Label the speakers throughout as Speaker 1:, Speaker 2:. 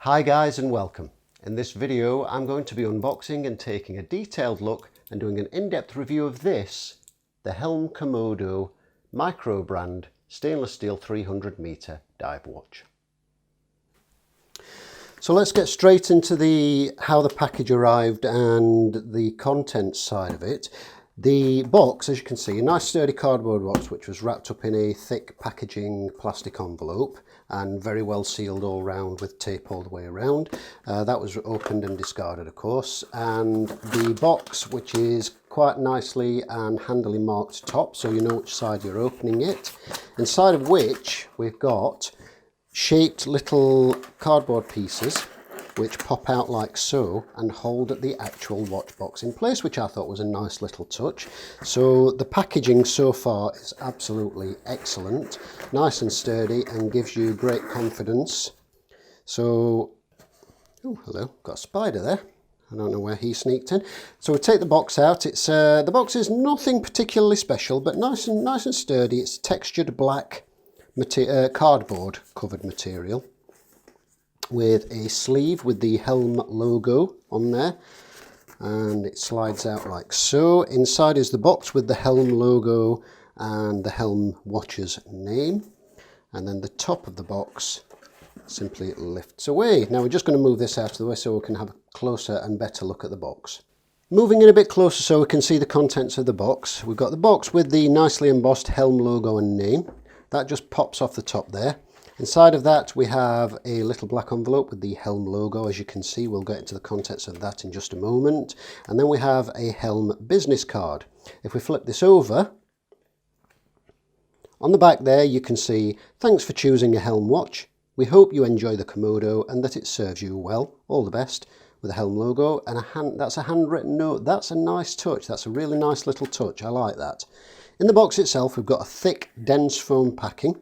Speaker 1: Hi guys and welcome. In this video I'm going to be unboxing and taking a detailed look and doing an in-depth review of this, the Helm Komodo Microbrand Stainless Steel 300 meter dive watch. So let's get straight into how the package arrived and the contents side of it. The box, as you can see, a nice sturdy cardboard box which was wrapped up in a thick packaging plastic envelope and very well sealed all round with tape all the way around. That was opened and discarded, of course, and the box, which is quite nicely and handily marked top, so you know which side you're opening it, inside of which we've got shaped little cardboard pieces which pop out like so and hold the actual watch box in place, which I thought was a nice little touch. So the packaging so far is absolutely excellent, nice and sturdy, and gives you great confidence. So, oh hello, got a spider there. I don't know where he sneaked in. So we take the box out. It's the box is nothing particularly special, but nice and sturdy. It's textured black cardboard covered material, with a sleeve with the Helm logo on there, and it slides out like so. Inside is the box with the Helm logo and the Helm watch's name, and then the top of the box simply lifts away. Now we're just going to move this out of the way so we can have a closer and better look at the box. Moving in a bit closer so we can see the contents of the box. We've got the box with the nicely embossed Helm logo and name. That just pops off the top there. Inside of that we have a little black envelope with the Helm logo, as you can see. We'll get into the contents of that in just a moment. And then we have a Helm business card. If we flip this over, on the back there you can see, "Thanks for choosing a Helm watch. We hope you enjoy the Komodo and that it serves you well. All the best," with a Helm logo, and that's a handwritten note. That's a nice touch. That's a really nice little touch. I like that. In the box itself we've got a thick, dense foam packing.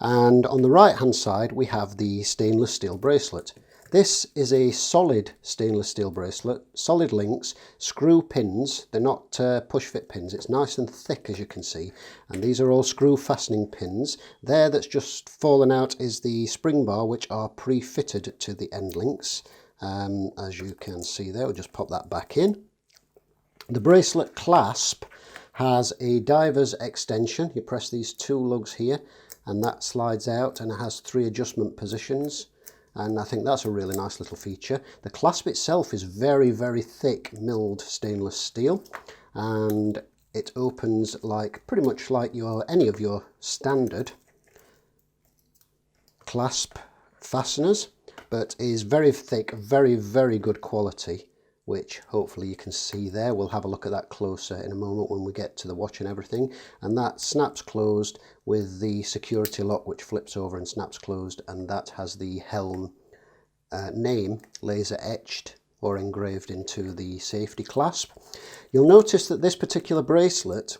Speaker 1: And on the right hand side we have the stainless steel bracelet. This is a solid stainless steel bracelet, solid links, screw pins. They're not push fit pins. It's nice and thick, as you can see, and these are all screw fastening pins. There, that's just fallen out, is the spring bar, which are pre-fitted to the end links. As you can see there, we'll just pop that back in. The bracelet clasp has a diver's extension. You press these two lugs here and that slides out, and it has 3 adjustment positions, and I think that's a really nice little feature. The clasp itself is very thick milled stainless steel, and it opens like pretty much like any of your standard clasp fasteners, but is very thick, very good quality, which hopefully you can see there. We'll have a look at that closer in a moment when we get to the watch and everything. And that snaps closed with the security lock, which flips over and snaps closed, and that has the Helm name laser etched or engraved into the safety clasp. You'll notice that this particular bracelet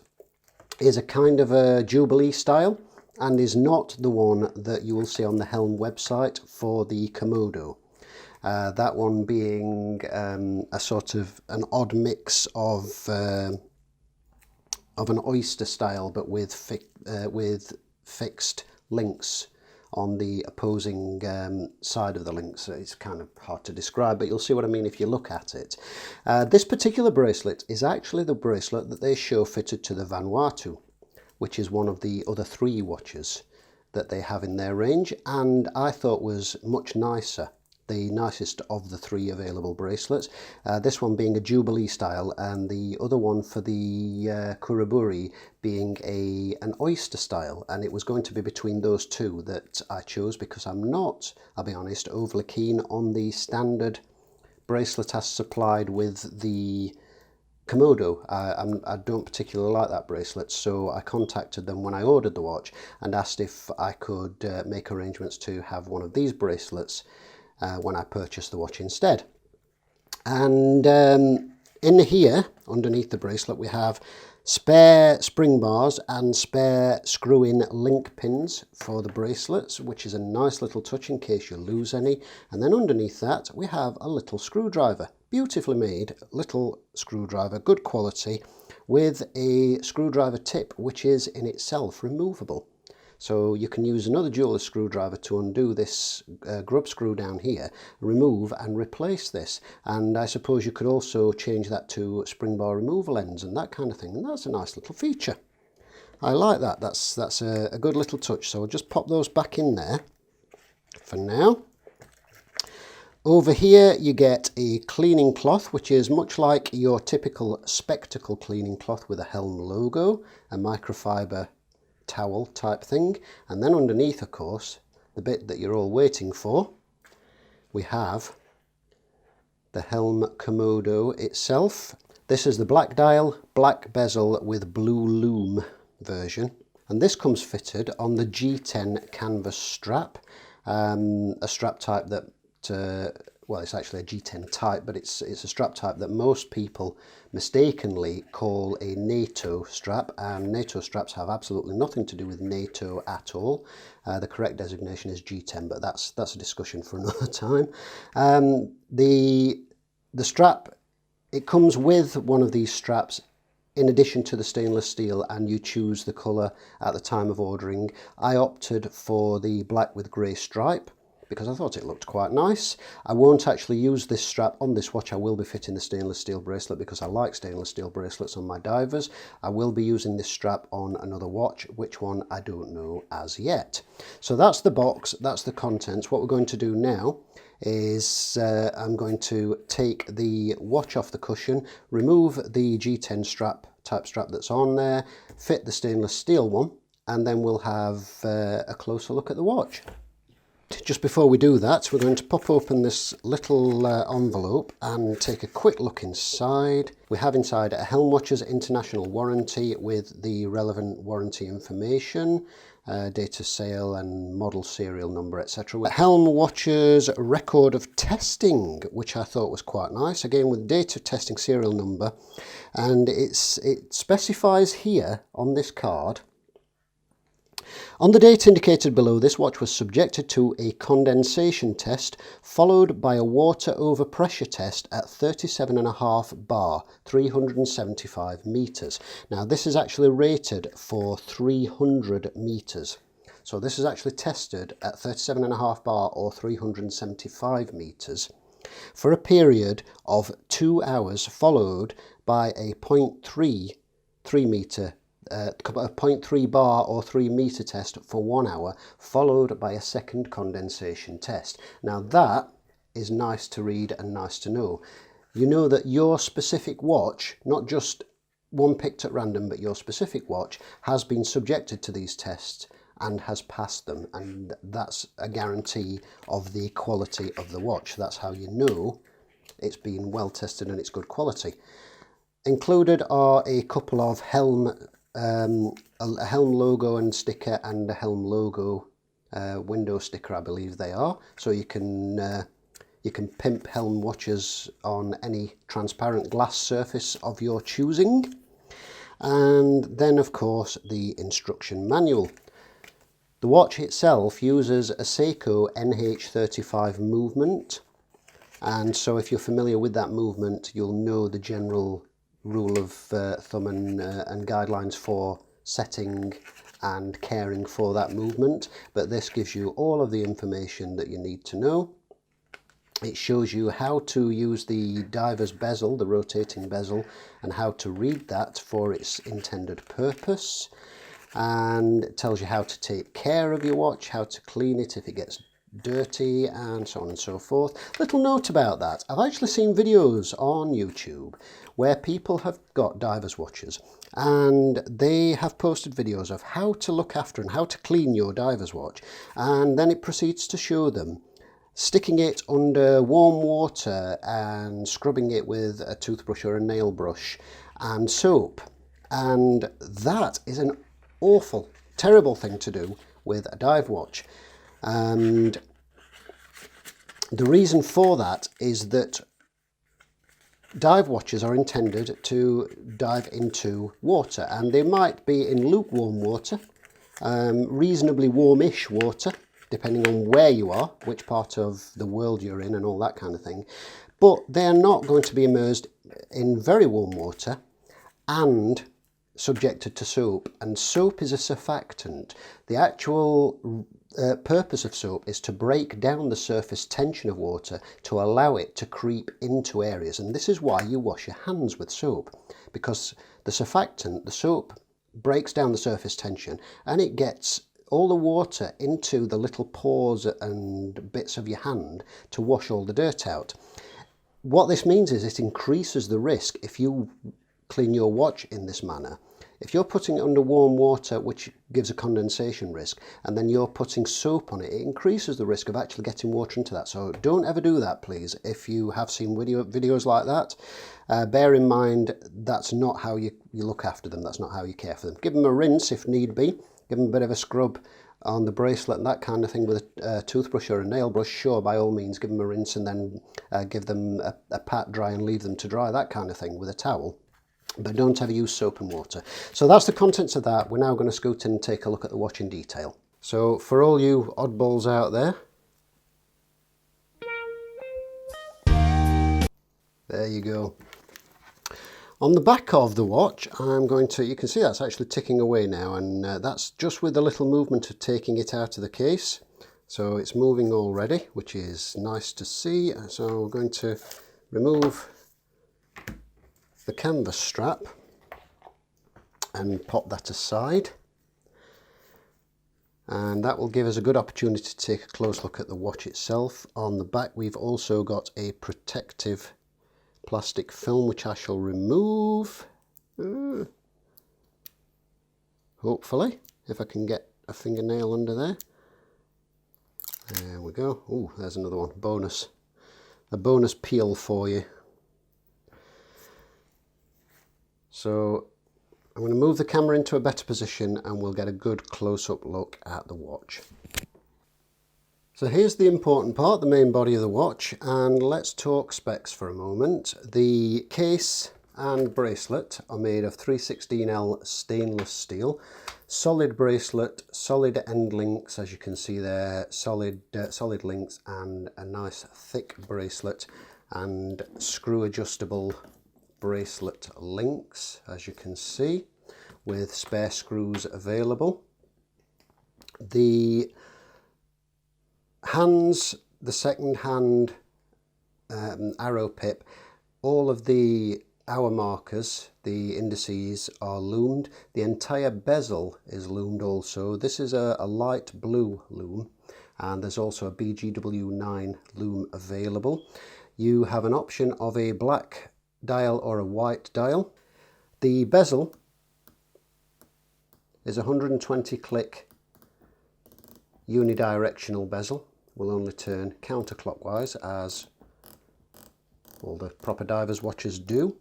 Speaker 1: is a kind of a Jubilee style and is not the one that you will see on the Helm website for the Komodo. That one being a sort of an odd mix of an oyster style, but with fixed links on the opposing side of the links. It's kind of hard to describe, but you'll see what I mean if you look at it. This particular bracelet is actually the bracelet that they show fitted to the Vanuatu, which is one of the other 3 watches that they have in their range, and I thought was much nicer. The nicest of the 3 available bracelets. This one being a Jubilee style, and the other one for the Kuraburi being an oyster style, and it was going to be between those 2 that I chose, because I'm not, I'll be honest, overly keen on the standard bracelet as supplied with the Komodo. I don't particularly like that bracelet, so I contacted them when I ordered the watch and asked if I could make arrangements to have one of these bracelets when I purchased the watch instead. And in here, underneath the bracelet, we have spare spring bars and spare screw-in link pins for the bracelets, which is a nice little touch in case you lose any. And then underneath that, we have a little screwdriver, beautifully made little screwdriver, good quality, with a screwdriver tip, which is in itself removable. So you can use another jeweler's screwdriver to undo this grub screw down here, remove and replace this. And I suppose you could also change that to spring bar removal ends and that kind of thing. And that's a nice little feature. I like that. That's a good little touch. So I'll just pop those back in there for now. Over here you get a cleaning cloth, which is much like your typical spectacle cleaning cloth with a Helm logo, a microfiber towel type thing. And then underneath, of course, the bit that you're all waiting for, we have the Helm Komodo itself. This is the black dial, black bezel with blue loom version. And this comes fitted on the G10 canvas strap, a strap type that well, it's actually a G10 type, but it's a strap type that most people mistakenly call a NATO strap, and NATO straps have absolutely nothing to do with NATO at all. The correct designation is G10, but that's a discussion for another time. The strap, it comes with one of these straps in addition to the stainless steel, and you choose the colour at the time of ordering. I opted for the black with grey stripe, because I thought it looked quite nice. I won't actually use this strap on this watch. I will be fitting the stainless steel bracelet because I like stainless steel bracelets on my divers. I will be using this strap on another watch. Which one, I don't know as yet. So that's the box, that's the contents. What we're going to do now is I'm going to take the watch off the cushion, remove the G10 type strap that's on there, fit the stainless steel one, and then we'll have a closer look at the watch. Just before we do that, we're going to pop open this little envelope and take a quick look inside. We have inside a Helm Watches International warranty with the relevant warranty information, date of sale and model serial number, etc. Helm Watches record of testing, which I thought was quite nice, again with date of testing serial number, and it specifies here on this card: on the date indicated below, this watch was subjected to a condensation test followed by a water over pressure test at 37.5 bar, 375 meters. Now this is actually rated for 300 meters. So this is actually tested at 37.5 bar or 375 meters for a period of 2 hours, followed by a 0.3 meter 0.3 bar or 3 meter test for 1 hour, followed by a second condensation test. Now that is nice to read and nice to know. You know that your specific watch, not just one picked at random, but your specific watch has been subjected to these tests and has passed them, and that's a guarantee of the quality of the watch. That's how you know it's been well tested and it's good quality. Included are a couple of Helm a Helm logo and sticker, and a Helm logo window sticker, I believe they are. So you can pimp Helm watches on any transparent glass surface of your choosing. And then of course the instruction manual. The watch itself uses a Seiko NH35 movement, and so if you're familiar with that movement, you'll know the general rule of thumb and guidelines for setting and caring for that movement. But this gives you all of the information that you need to know. It shows you how to use the diver's bezel, the rotating bezel, and how to read that for its intended purpose, and it tells you how to take care of your watch, how to clean it if it gets dirty, and so on and so forth. Little note about that: I've actually seen videos on YouTube where people have got divers watches and they have posted videos of how to look after and how to clean your divers watch, and then it proceeds to show them sticking it under warm water and scrubbing it with a toothbrush or a nail brush and soap. And that is an awful, terrible thing to do with a dive watch. And the reason for that is that dive watches are intended to dive into water, and they might be in lukewarm water, reasonably warmish water, depending on where you are, which part of the world you're in and all that kind of thing. But they're not going to be immersed in very warm water and subjected to soap, and soap is a surfactant. The actual purpose of soap is to break down the surface tension of water to allow it to creep into areas, and this is why you wash your hands with soap, because the surfactant, the soap, breaks down the surface tension and it gets all the water into the little pores and bits of your hand to wash all the dirt out. What this means is it increases the risk if you clean your watch in this manner. If you're putting it under warm water, which gives a condensation risk, and then you're putting soap on it, it increases the risk of actually getting water into that. So don't ever do that, please. If you have seen videos like that, bear in mind that's not how you look after them. That's not how you care for them. Give them a rinse if need be. Give them a bit of a scrub on the bracelet and that kind of thing with a toothbrush or a nail brush. Sure, by all means, give them a rinse and then give them a pat dry and leave them to dry, that kind of thing, with a towel. But don't ever use soap and water. So that's the contents of that. We're now going to scoot in and take a look at the watch in detail. So for all you oddballs out there, there you go. On the back of the watch, I'm going to, you can see that's actually ticking away now, and that's just with the little movement of taking it out of the case. So it's moving already, which is nice to see. So we're going to remove the canvas strap and pop that aside, and that will give us a good opportunity to take a close look at the watch itself. On the back we've also got a protective plastic film which I shall remove, hopefully, if I can get a fingernail under there. There we go. Oh, there's another one. A bonus peel for you. So I'm going to move the camera into a better position and we'll get a good close-up look at the watch. So here's the important part, the main body of the watch, and let's talk specs for a moment. The case and bracelet are made of 316L stainless steel, solid bracelet, solid end links, as you can see there, solid links, and a nice thick bracelet, and screw adjustable bracelet links, as you can see, with spare screws available. The hands, the second hand arrow pip, all of the hour markers, the indices, are loomed. The entire bezel is loomed also. This is a light blue loom, and there's also a BGW9 loom available. You have an option of a black dial or a white dial. The bezel is a 120 click unidirectional bezel, will only turn counterclockwise as all the proper divers watches do.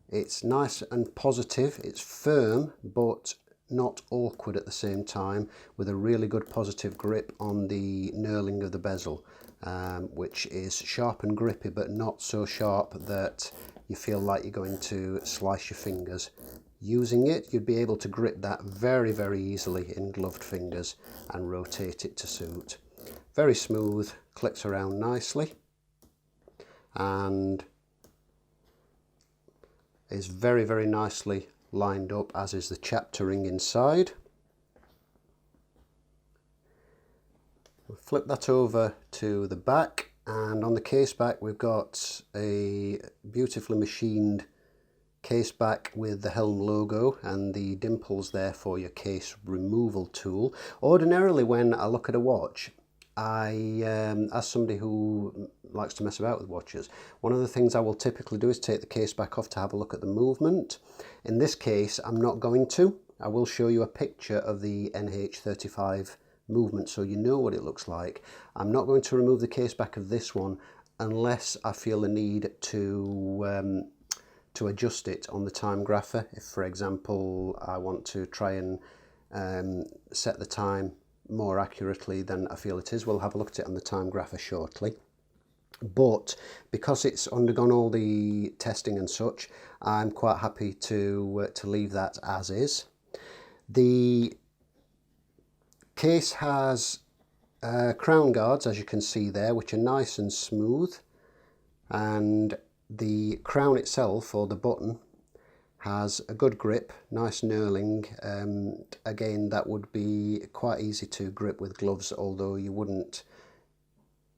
Speaker 1: It's nice and positive, it's firm but not awkward at the same time, with a really good positive grip on the knurling of the bezel, which is sharp and grippy but not so sharp that you feel like you're going to slice your fingers. Using it, you'd be able to grip that very, very easily in gloved fingers and rotate it to suit. Very smooth, clicks around nicely, and is very, very nicely lined up, as is the chapter ring inside. We'll flip that over to the back, and on the case back we've got a beautifully machined case back with the Helm logo and the dimples there for your case removal tool. Ordinarily when I look at a watch, as somebody who likes to mess about with watches, one of the things I will typically do is take the case back off to have a look at the movement. In this case I'm not going to. I will show you a picture of the NH35 movement so you know what it looks like. I'm not going to remove the case back of this one unless I feel the need to adjust it on the timegrapher. If, for example, I want to try and set the time more accurately than I feel it is, we'll have a look at it on the timegrapher shortly. But because it's undergone all the testing and such, I'm quite happy to leave that as is. The case has crown guards, as you can see there, which are nice and smooth, and the crown itself, or the button, has a good grip, nice knurling. Again, that would be quite easy to grip with gloves, although you wouldn't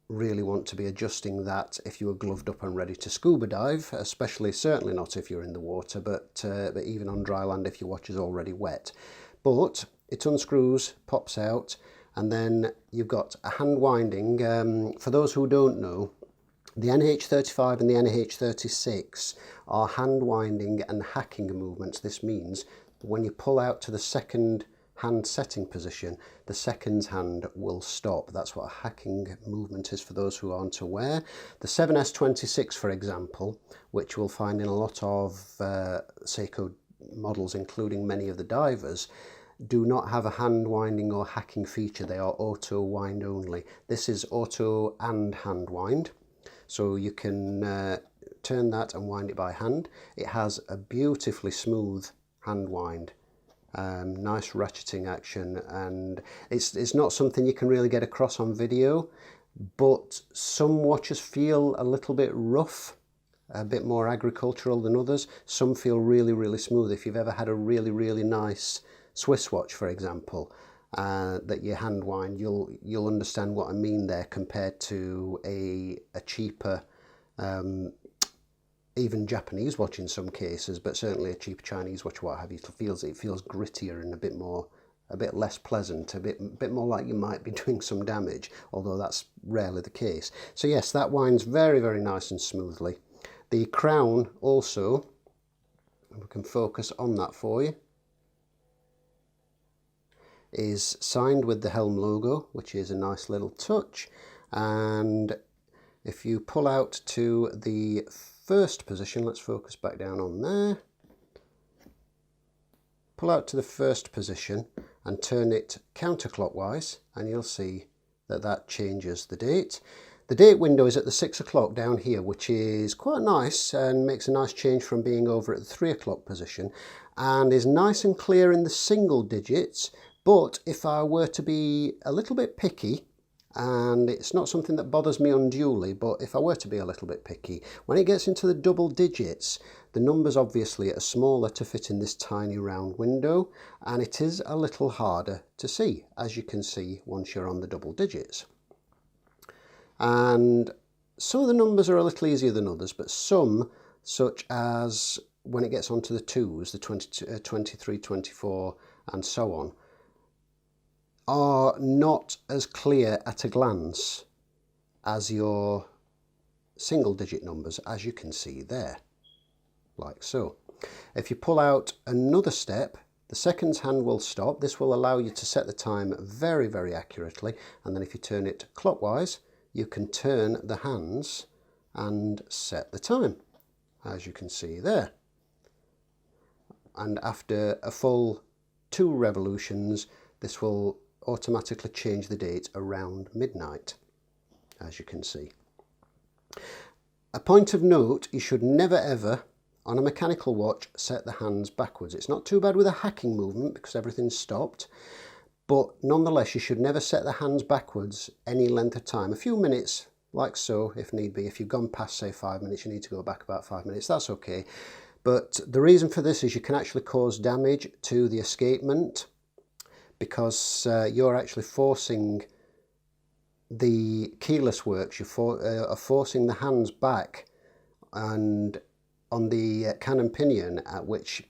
Speaker 1: really want to be adjusting that if you were gloved up and ready to scuba dive, especially certainly not if you're in the water, but even on dry land if your watch is already wet. But it unscrews, pops out, and then you've got a hand winding. For those who don't know, the NH35 and the NH36 are hand winding and hacking movements. This means when you pull out to the second hand setting position, the second hand will stop. That's what a hacking movement is for those who aren't aware. The 7S26, for example, which we'll find in a lot of Seiko models, including many of the divers, do not have a hand winding or hacking feature. They are auto wind only. This is auto and hand wind, so you can turn that and wind it by hand. It has a beautifully smooth hand wind. Nice ratcheting action, and it's not something you can really get across on video, but some watches feel a little bit rough, a bit more agricultural than others. Some feel really smooth. If you've ever had a really nice Swiss watch, for example, that you hand wind, you'll understand what I mean there, compared to a cheaper even Japanese watch in some cases, but certainly a cheap Chinese watch, what have you, it feels grittier and a bit less pleasant, a bit more like you might be doing some damage, although that's rarely the case. So yes, that winds very nice and smoothly. The crown also, we can focus on that for you, is signed with the Helm logo, which is a nice little touch. And if you pull out to the first position, let's focus back down on there, pull out to the first position and turn it counterclockwise, and you'll see that that changes the date. The date window is at the 6 o'clock down here, which is quite nice and makes a nice change from being over at the 3 o'clock position, and is nice and clear in the single digits. But if I were to be a little bit picky, and it's not something that bothers me unduly, but if I were to be a little bit picky, when it gets into the double digits, the numbers obviously are smaller to fit in this tiny round window, and it is a little harder to see, as you can see once you're on the double digits. And some of the numbers are a little easier than others, but some, such as when it gets onto the twos, the 22, 23, 24 and so on, are not as clear at a glance as your single digit numbers, as you can see there, like so. If you pull out another step, the seconds hand will stop. This will allow you to set the time very accurately, and then if you turn it clockwise, you can turn the hands and set the time, as you can see there. And after a full 2 revolutions, this will automatically change the date around midnight, as you can see. A point of note, you should never ever on a mechanical watch set the hands backwards. It's not too bad with a hacking movement because everything's stopped, but nonetheless you should never set the hands backwards any length of time. A few minutes, like so, if need be. If you've gone past say 5 minutes, you need to go back about 5 minutes, that's okay. But the reason for this is you can actually cause damage to the escapement, because you're actually forcing the keyless works, are forcing the hands back, and on the cannon pinion, at which,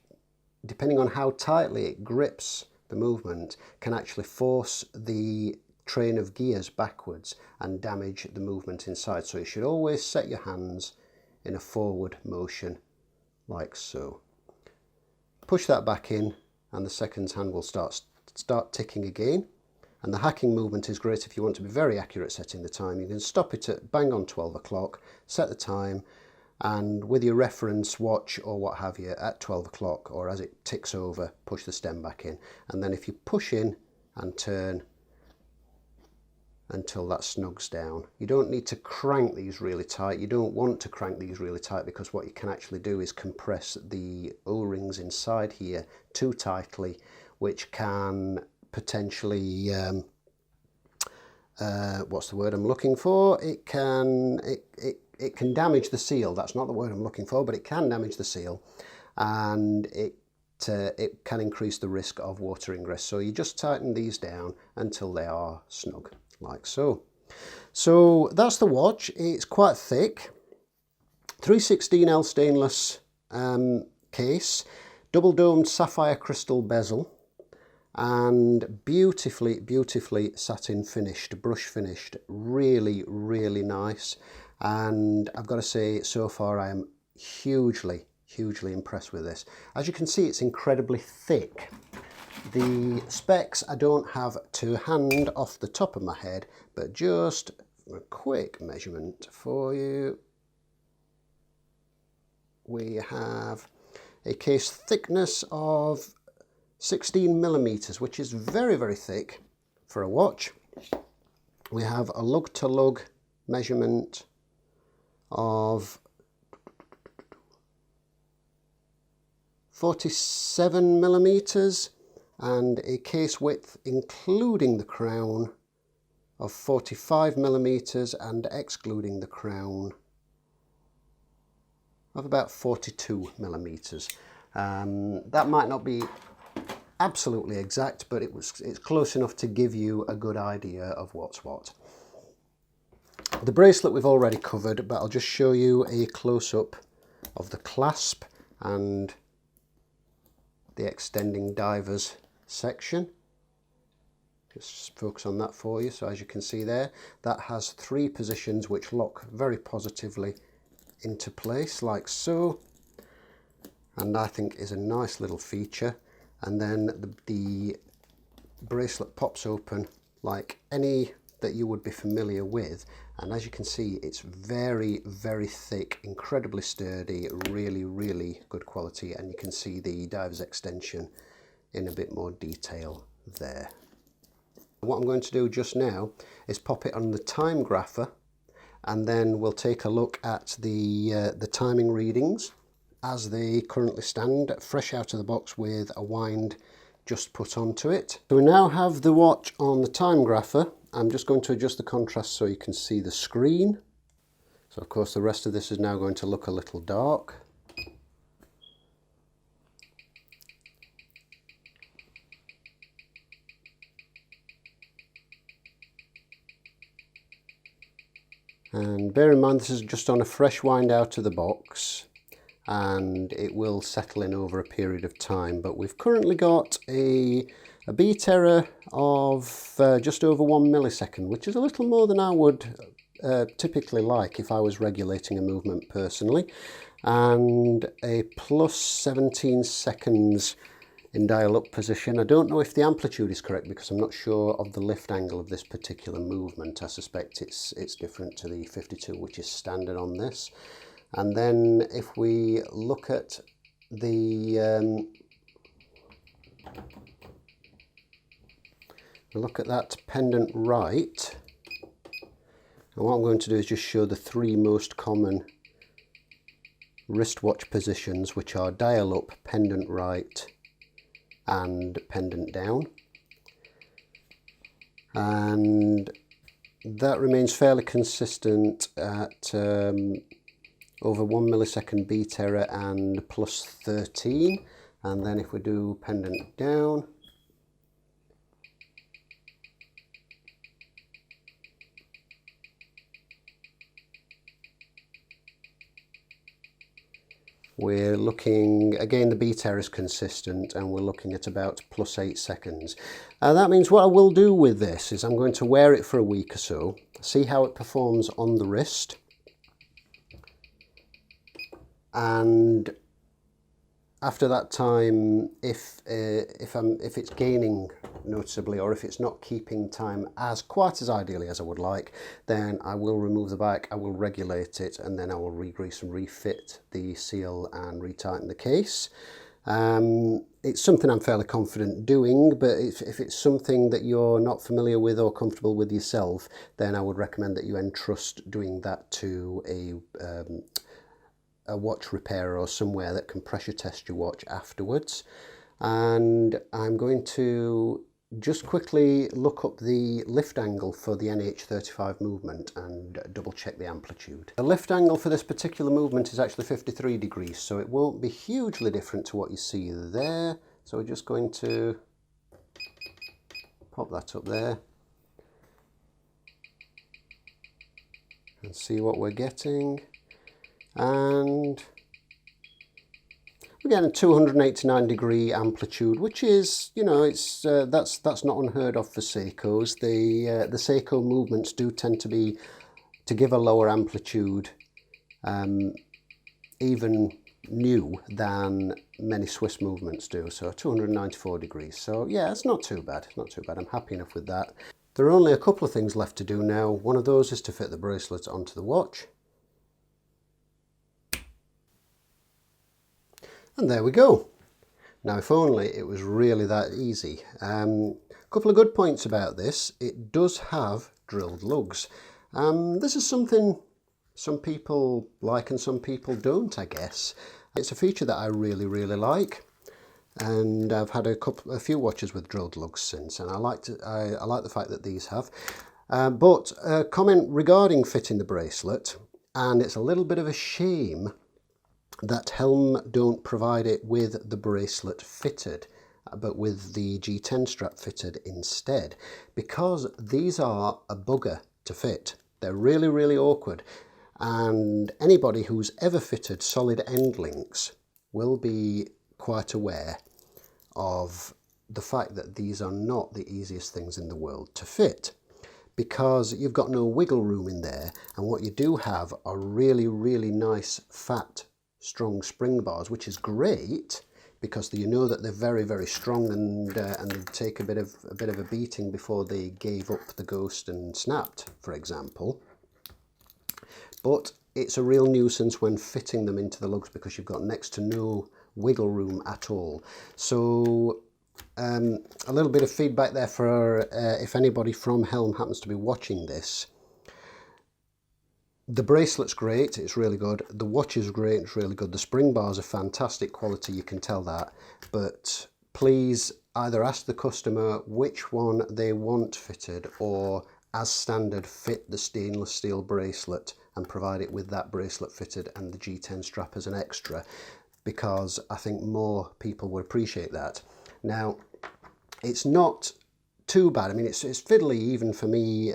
Speaker 1: depending on how tightly it grips the movement, can actually force the train of gears backwards and damage the movement inside. So you should always set your hands in a forward motion, like so. Push that back in and the seconds hand will start ticking again. And the hacking movement is great if you want to be very accurate setting the time. You can stop it at bang on 12 o'clock, set the time, and with your reference watch or what have you at 12 o'clock, or as it ticks over, push the stem back in. And then if you push in and turn until that snugs down. You don't need to crank these really tight. You don't want to crank these really tight, because what you can actually do is compress the O-rings inside here too tightly, which can potentially, what's the word I'm looking for? It can damage the seal. That's not the word I'm looking for, but it can damage the seal. and it can increase the risk of water ingress. So you just tighten these down until they are snug, like so. So that's the watch. It's quite thick, 316L stainless case, double domed sapphire crystal bezel, and beautifully satin finished, brush finished, really nice. And I've got to say, so far I am hugely impressed with this. As you can see, it's incredibly thick. The specs I don't have to hand off the top of my head, but just a quick measurement for you. We have a case thickness of 16 millimeters, which is very thick for a watch. We have a lug to lug measurement of 47 millimeters and a case width including the crown of 45 millimeters and excluding the crown of about 42 millimeters. That might not be absolutely exact, but it's close enough to give you a good idea of what's what. The bracelet we've already covered, but I'll just show you a close-up of the clasp and the extending divers section. Just focus on that for you. So as you can see there, that has 3 positions which lock very positively into place, like so, and I think is a nice little feature. And then the bracelet pops open like any that you would be familiar with, and as you can see, it's very thick, incredibly sturdy, really good quality, and you can see the diver's extension in a bit more detail there. What I'm going to do just now is pop it on the timegrapher, and then we'll take a look at the timing readings as they currently stand, fresh out of the box with a wind just put onto it. So we now have the watch on the timegrapher. I'm just going to adjust the contrast so you can see the screen. So of course the rest of this is now going to look a little dark. And bear in mind, this is just on a fresh wind out of the box, and it will settle in over a period of time. But we've currently got a beat error of just over 1 millisecond, which is a little more than I would typically like if I was regulating a movement personally, and a plus 17 seconds in dial up position. I don't know if the amplitude is correct because I'm not sure of the lift angle of this particular movement. I suspect it's different to the 52, which is standard on this. And then if we look at the that pendant right, and what I'm going to do is just show the 3 most common wristwatch positions, which are dial up, pendant right, and pendant down. And that remains fairly consistent at over 1 millisecond beat error and plus 13. And then if we do pendant down, we're looking, again, the beat error is consistent, and we're looking at about plus 8 seconds. That means what I will do with this is I'm going to wear it for a week or so, see how it performs on the wrist, and after that time, if it's gaining noticeably, or if it's not keeping time quite as ideally as I would like, then I will remove the back, I will regulate it, and then I will re-grease and refit the seal and retighten the case. It's something I'm fairly confident doing, but if it's something that you're not familiar with or comfortable with yourself, then I would recommend that you entrust doing that to a watch repairer or somewhere that can pressure test your watch afterwards. And I'm going to just quickly look up the lift angle for the NH35 movement and double check the amplitude. The lift angle for this particular movement is actually 53 degrees, so it won't be hugely different to what you see there. So we're just going to pop that up there and see what we're getting. And we're getting a 289 degree amplitude, which is, you know, it's that's not unheard of for Seikos. The Seiko movements do tend to give a lower amplitude, even new, than many Swiss movements do. So 294 degrees. So yeah, it's not too bad. Not too bad. I'm happy enough with that. There are only a couple of things left to do now. One of those is to fit the bracelet onto the watch. And there we go. Now, if only it was really that easy. A couple of good points about this. It does have drilled lugs. This is something some people like and some people don't, I guess. It's a feature that I really, really like. And I've had a few watches with drilled lugs since, and I like the fact that these have. But a comment regarding fitting the bracelet, and it's a little bit of a shame that Helm don't provide it with the bracelet fitted, but with the G10 strap fitted instead, because these are a bugger to fit. They're really, really awkward, and anybody who's ever fitted solid end links will be quite aware of the fact that these are not the easiest things in the world to fit, because you've got no wiggle room in there, and what you do have are really, really nice fat strong spring bars, which is great because you know that they're very, very strong, and they take a bit of a beating before they gave up the ghost and snapped, for example. But it's a real nuisance when fitting them into the lugs because you've got next to no wiggle room at all. So a little bit of feedback there for if anybody from Helm happens to be watching this. The bracelet's great, it's really good. The watch is great, it's really good. The spring bars are fantastic quality, you can tell that. But please either ask the customer which one they want fitted, or as standard fit the stainless steel bracelet and provide it with that bracelet fitted and the G10 strap as an extra, because I think more people would appreciate that. Now, it's not too bad. I mean, it's fiddly even for me,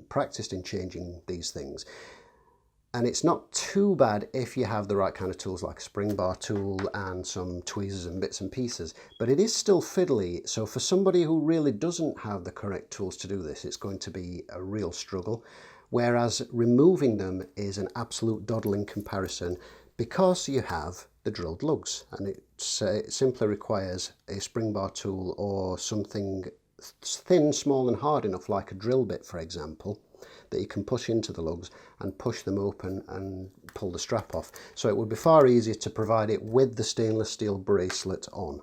Speaker 1: practiced in changing these things. And it's not too bad if you have the right kind of tools, like a spring bar tool and some tweezers and bits and pieces, but it is still fiddly. So for somebody who really doesn't have the correct tools to do this, it's going to be a real struggle. Whereas removing them is an absolute doddle in comparison, because you have the drilled lugs, and it simply requires a spring bar tool or something thin, small and hard enough, like a drill bit, for example, that you can push into the lugs and push them open and pull the strap off. So it would be far easier to provide it with the stainless steel bracelet on.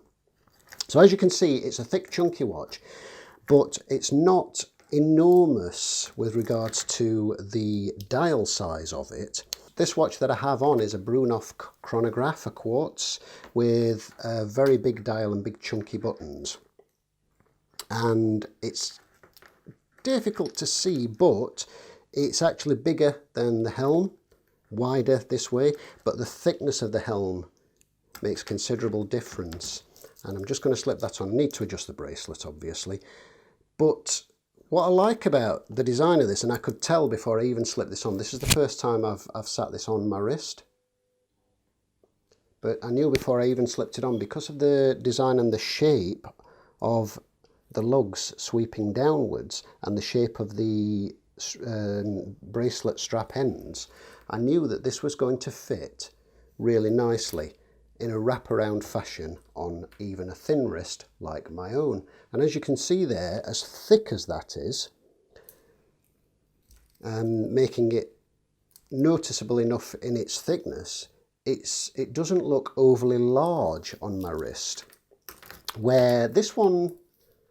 Speaker 1: So as you can see, it's a thick, chunky watch, but it's not enormous with regards to the dial size of it. This watch that I have on is a Brunoff chronograph, a quartz, with a very big dial and big chunky buttons. And it's difficult to see, but it's actually bigger than the Helm, wider this way, but the thickness of the Helm makes considerable difference. And I'm just going to slip that on. I need to adjust the bracelet, obviously. But what I like about the design of this, and I could tell before I even slipped this on, this is the first time I've sat this on my wrist. But I knew before I even slipped it on, because of the design and the shape of the lugs sweeping downwards and the shape of the bracelet strap ends, I knew that this was going to fit really nicely in a wraparound fashion on even a thin wrist like my own. And as you can see there, as thick as that is, making it noticeable enough in its thickness, it doesn't look overly large on my wrist, where this one,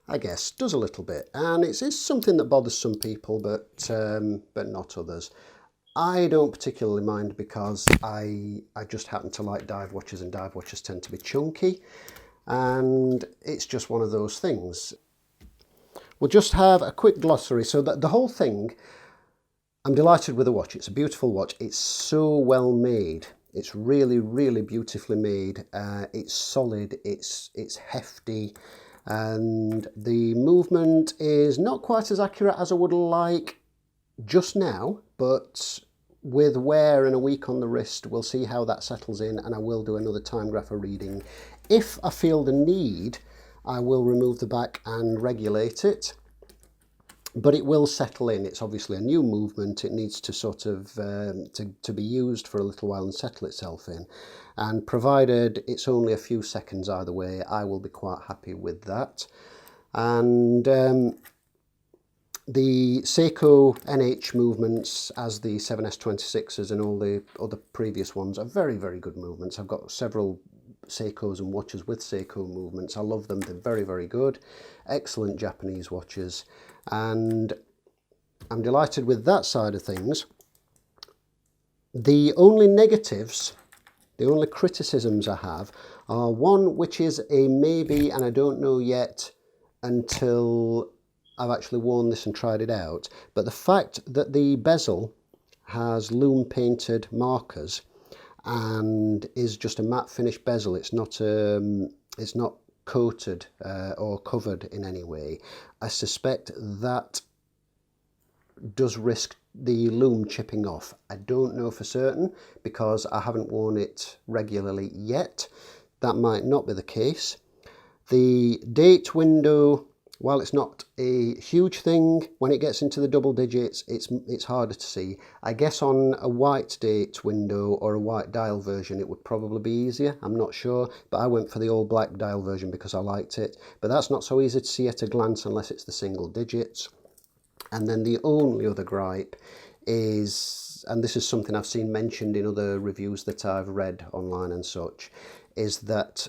Speaker 1: I guess, does a little bit. And it's something that bothers some people, but not others. I don't particularly mind, because I just happen to like dive watches, and dive watches tend to be chunky, and it's just one of those things. we'll just have a quick glossary. So that the whole thing, I'm delighted with the watch. It's a beautiful watch. It's so well made. It's really, really beautifully made. It's solid. It's hefty. And the movement is not quite as accurate as I would like just now, but with wear and a week on the wrist, we'll see how that settles in, and I will do another timegrapher reading. If I feel the need, I will remove the back and regulate it, but it will settle in. It's obviously a new movement. It needs to sort of to be used for a little while and settle itself in, and provided it's only a few seconds either way, I will be quite happy with that. And the Seiko NH movements, as the 7S26s and all the other previous ones, are very, very good movements. I've got several Seikos and watches with Seiko movements. I love them. They're very, very good. Excellent Japanese watches. And I'm delighted with that side of things. The only negatives, the only criticisms I have are one which is a maybe, and I don't know yet until I've actually worn this and tried it out, but the fact that the bezel has loom painted markers and is just a matte finish bezel, it's not coated or covered in any way. I suspect that does risk the loom chipping off. I don't know for certain because I haven't worn it regularly yet. That might not be the case. The date window, while it's not a huge thing, when it gets into the double digits, it's harder to see. I guess on a white date window or a white dial version, it would probably be easier. I'm not sure, but I went for the all black dial version because I liked it. But that's not so easy to see at a glance unless it's the single digits. And then the only other gripe is, and this is something I've seen mentioned in other reviews that I've read online and such, is that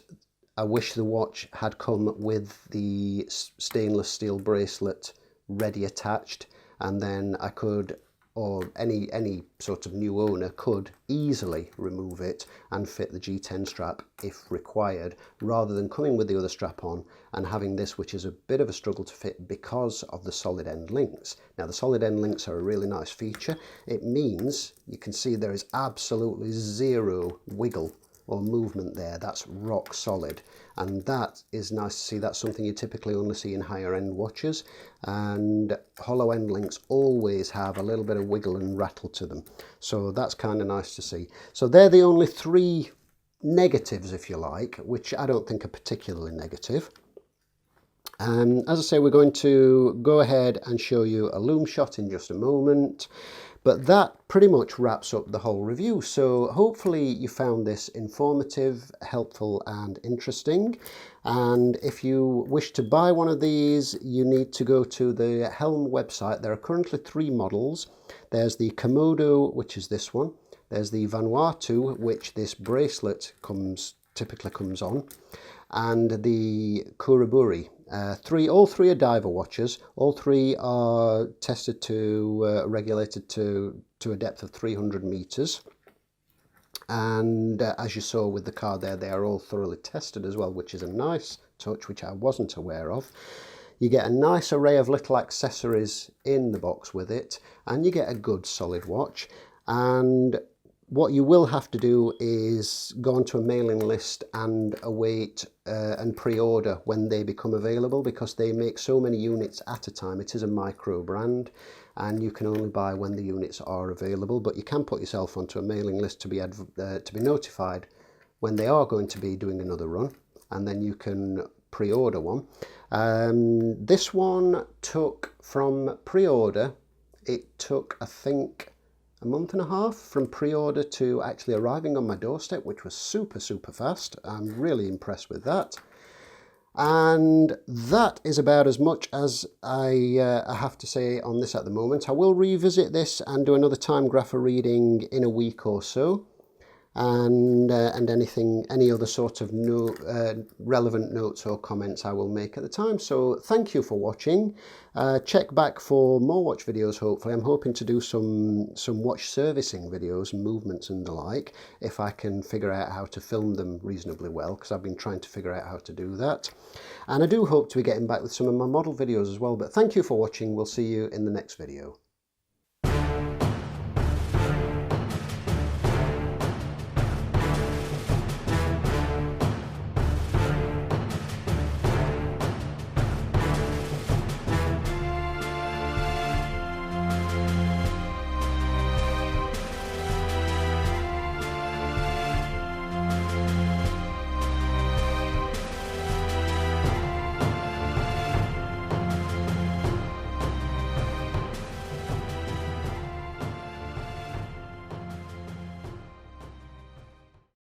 Speaker 1: I wish the watch had come with the stainless steel bracelet ready attached, and then I could, or any sort of new owner could easily remove it and fit the G10 strap if required, rather than coming with the other strap on and having this, which is a bit of a struggle to fit because of the solid end links. Now the solid end links are a really nice feature. It means you can see there is absolutely zero wiggle or movement there. That's rock solid, and that is nice to see. That's something you typically only see in higher end watches, and hollow end links always have a little bit of wiggle and rattle to them, so that's kind of nice to see. So they're the only three negatives, if you like, which I don't think are particularly negative. And as I say, we're going to go ahead and show you a loom shot in just a moment. But that pretty much wraps up the whole review. So hopefully you found this informative, helpful and interesting. And if you wish to buy one of these, you need to go to the Helm website. There are currently 3 models. There's the Komodo, which is this one. There's the Vanuatu, which this bracelet typically comes on. And the Kuraburi. All three are diver watches. All 3 are tested to regulated to a depth of 300 meters. And as you saw with the card there, they are all thoroughly tested as well, which is a nice touch, which I wasn't aware of. You get a nice array of little accessories in the box with it, and you get a good solid watch. And what you will have to do is go onto a mailing list and await and pre-order when they become available, because they make so many units at a time. It is a micro brand and you can only buy when the units are available, but you can put yourself onto a mailing list to be notified when they are going to be doing another run, and then you can pre-order one. This one took from pre-order, it took I think a month and a half from pre-order to actually arriving on my doorstep, which was super fast. I'm really impressed with that. And that is about as much as I have to say on this at the moment. I will revisit this and do another timegrapher reading in a week or so. and any other sort of relevant notes or comments I will make at the time. So thank you for watching. Check back for more watch videos. Hopefully, I'm hoping to do some watch servicing videos, movements and the like, if I can figure out how to film them reasonably well, because I've been trying to figure out how to do that. And I do hope to be getting back with some of my model videos as well. But thank you for watching. We'll see you in the next video.